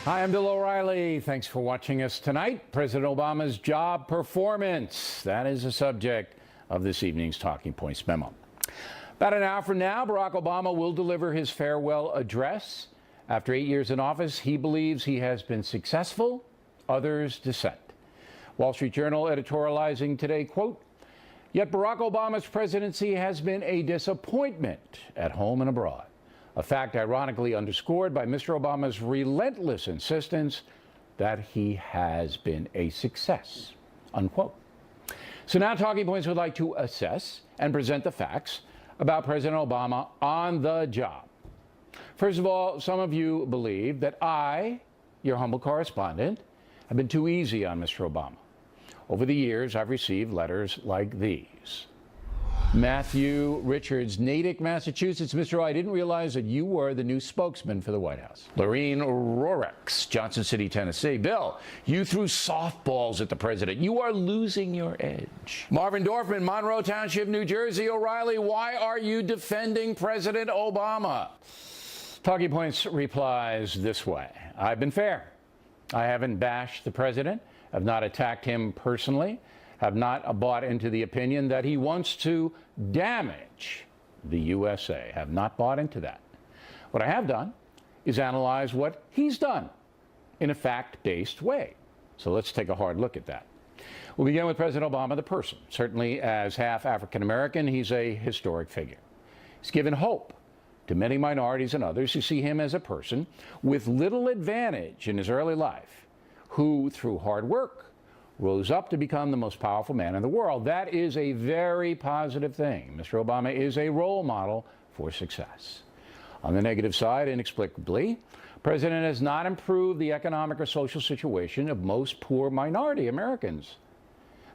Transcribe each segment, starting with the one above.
Hi, I'm Bill O'Reilly. Thanks for watching us tonight. President Obama's job performance. That is the subject of this evening's Talking Points memo. About an hour from now, Barack Obama will deliver his farewell address. After 8 years in office, he believes he has been successful. Others dissent. Wall Street Journal editorializing today, quote, "Yet Barack Obama's presidency has been a disappointment at home and abroad. A fact ironically underscored by Mr. Obama's relentless insistence that he has been a success," unquote. So now Talking Points would like to assess and present the facts about President Obama on the job. First of all, some of you believe that I, your humble correspondent, have been too easy on Mr. Obama. Over the years, I've received letters like these. Matthew Richards, Natick, Massachusetts. Mr. O, I didn't realize that you were the new spokesman for the White House. Lorene Rorex, Johnson City, Tennessee. Bill, you threw softballs at the president. You are losing your edge. Marvin Dorfman, Monroe Township, New Jersey. O'Reilly, why are you defending President Obama? Talking Points replies this way. I've been fair. I haven't bashed the president. I've not attacked him personally. Have not bought into the opinion that he wants to damage the USA. Have not bought into that. What I have done is analyze what he's done in a fact-based way. So let's take a hard look at that. We'll begin with President Obama, the person. Certainly as half African-American, he's a historic figure. He's given hope to many minorities and others who see him as a person with little advantage in his early life, who, through hard work, rose up to become the most powerful man in the world. That is a very positive thing. Mr. Obama is a role model for success. On the negative side, inexplicably, the president has not improved the economic or social situation of most poor minority Americans.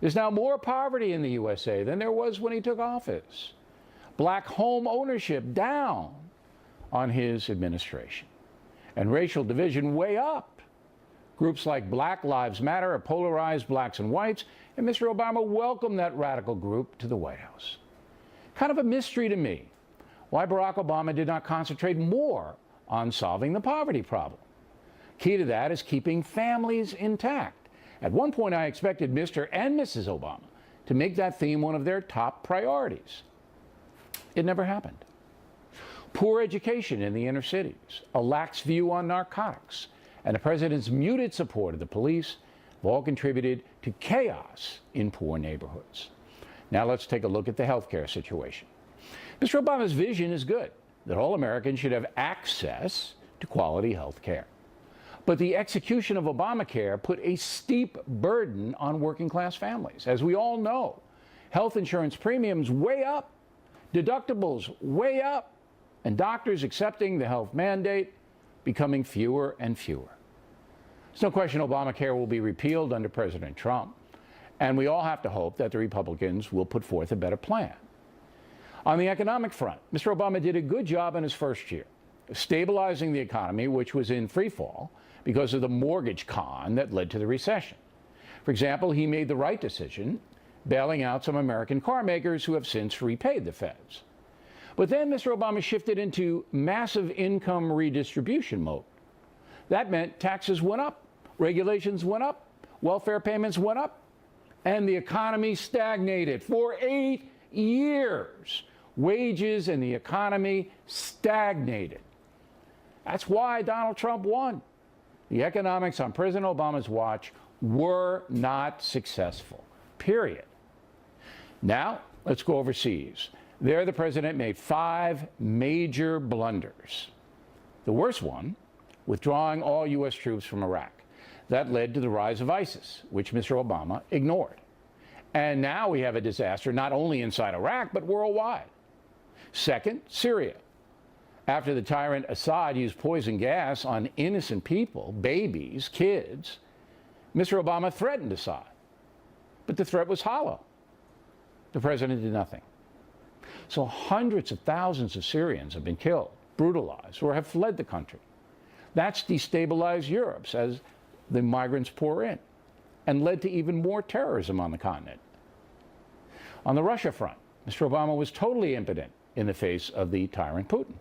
There's now more poverty in the USA than there was when he took office. Black home ownership down on his administration. And racial division way up. Groups like Black Lives Matter have polarized blacks and whites, and Mr. Obama welcomed that radical group to the White House. Kind of a mystery to me why Barack Obama did not concentrate more on solving the poverty problem. Key to that is keeping families intact. At one point, I expected Mr. and Mrs. Obama to make that theme one of their top priorities. It never happened. Poor education in the inner cities, a lax view on narcotics, and the president's muted support of the police have all contributed to chaos in poor neighborhoods. Now let's take a look at the healthcare situation. Mr. Obama's vision is good, that all Americans should have access to quality health care. But the execution of Obamacare put a steep burden on working class families. As we all know, health insurance premiums way up, deductibles way up, and doctors accepting the health mandate becoming fewer and fewer. There's no question Obamacare will be repealed under President Trump, and we all have to hope that the Republicans will put forth a better plan. On the economic front, Mr. Obama did a good job in his first year, stabilizing the economy, which was in free fall because of the mortgage con that led to the recession. For example, he made the right decision, bailing out some American car makers who have since repaid the feds. But then Mr. Obama shifted into massive income redistribution mode. That meant taxes went up, regulations went up, welfare payments went up, and the economy stagnated for 8 years. Wages and the economy stagnated. That's why Donald Trump won. The economics on President Obama's watch were not successful, period. Now, let's go overseas. There, the president made 5 major blunders. The worst one, withdrawing all U.S. troops from Iraq. That led to the rise of ISIS, which Mr. Obama ignored. And now we have a disaster not only inside Iraq, but worldwide. Second, Syria. After the tyrant Assad used poison gas on innocent people, babies, kids, Mr. Obama threatened Assad. But the threat was hollow. The president did nothing. So hundreds of thousands of Syrians have been killed, brutalized, or have fled the country. That's destabilized Europe as the migrants pour in and led to even more terrorism on the continent. On the Russia front, Mr. Obama was totally impotent in the face of the tyrant Putin.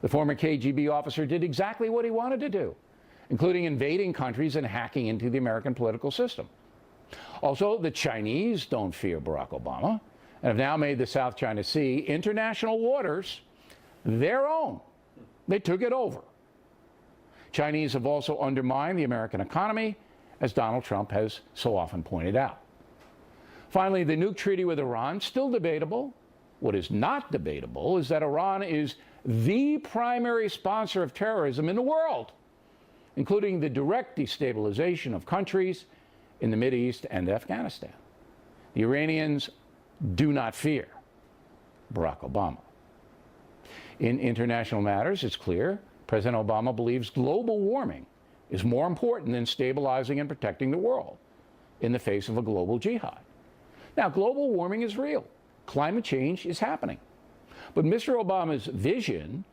The former KGB officer did exactly what he wanted to do, including invading countries and hacking into the American political system. Also, the Chinese don't fear Barack Obama and have now made the South China Sea international waters their own. They took it over. Chinese have also undermined the American economy, as Donald Trump has so often pointed out. Finally, the nuke treaty with Iran, still debatable. What is not debatable is that Iran is the primary sponsor of terrorism in the world, including the direct destabilization of countries in the Mideast and Afghanistan. The Iranians do not fear Barack Obama. In international matters, it's clear President Obama believes global warming is more important than stabilizing and protecting the world in the face of a global jihad. Now, global warming is real. Climate change is happening. But Mr. Obama's vision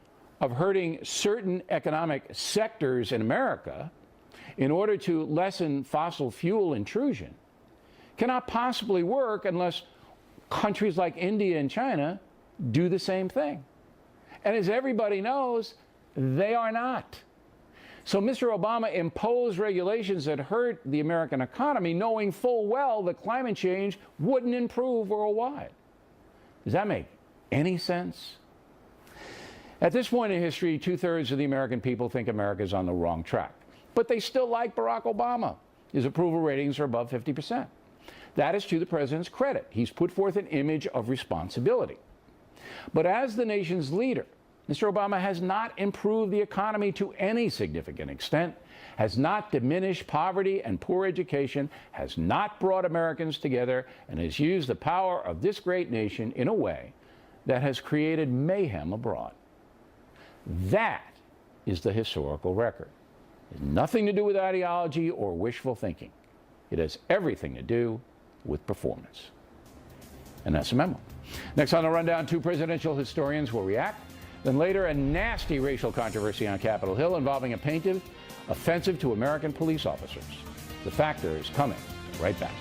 of hurting certain economic sectors in America in order to lessen fossil fuel intrusion cannot possibly work unless countries like India and China do the same thing. And as everybody knows, they are not. So Mr. Obama imposed regulations that hurt the American economy, knowing full well that climate change wouldn't improve worldwide. Does that make any sense? At this point in history, 2/3 of the American people think America is on the wrong track. But they still like Barack Obama. His approval ratings are above 50%. That is to the president's credit. He's put forth an image of responsibility. But as the nation's leader, Mr. Obama has not improved the economy to any significant extent, has not diminished poverty and poor education, has not brought Americans together, and has used the power of this great nation in a way that has created mayhem abroad. That is the historical record. It has nothing to do with ideology or wishful thinking. It has everything to do with performance. And that's a memo. Next on the rundown, two presidential historians will react. Then later, a nasty racial controversy on Capitol Hill involving a plaintiff offensive to American police officers. The Factor is coming right back.